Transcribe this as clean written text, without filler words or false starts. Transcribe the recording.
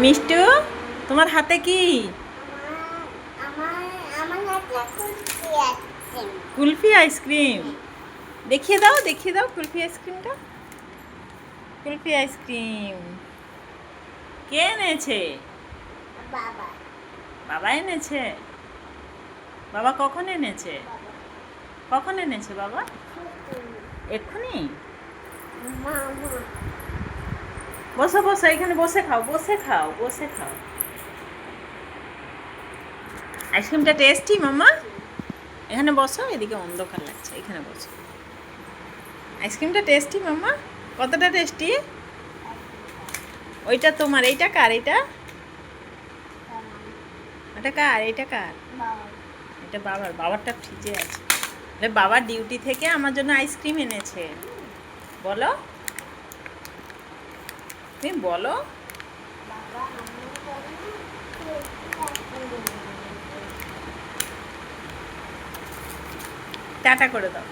মিষ্টু, তোমার হাতে কি? কুলফি আইসক্রিম। দেখিয়ে দাও, দেখিয়ে দাও কুলফি আইসক্রিমটা। কুলফি আইসক্রিম কে এনেছে? বাবা। বাবা এনেছে। বাবা কখন এনেছে? কখন এনেছে বাবা? এক্ষুনি? বসো বসো, এখানে বসে খাও, বসে খাও, বসে খাও। আইসক্রিমটা টেস্টি মাম্মা? এখানে বসো, এদিকে অন্ধকার লাগছে, এখানে বসো। আইসক্রিমটা টেস্টি মাম্মা? কতটা টেস্টি? ওইটা তোমার, এইটা কার? এটা ওটা কার? এটা কার? এটা বাবার। বাবারটা ফ্রিজে আছে। বাবার ডিউটি থেকে আমার জন্য আইসক্রিম এনেছে। বলো, তুমি বলো। টাটা করে দাও।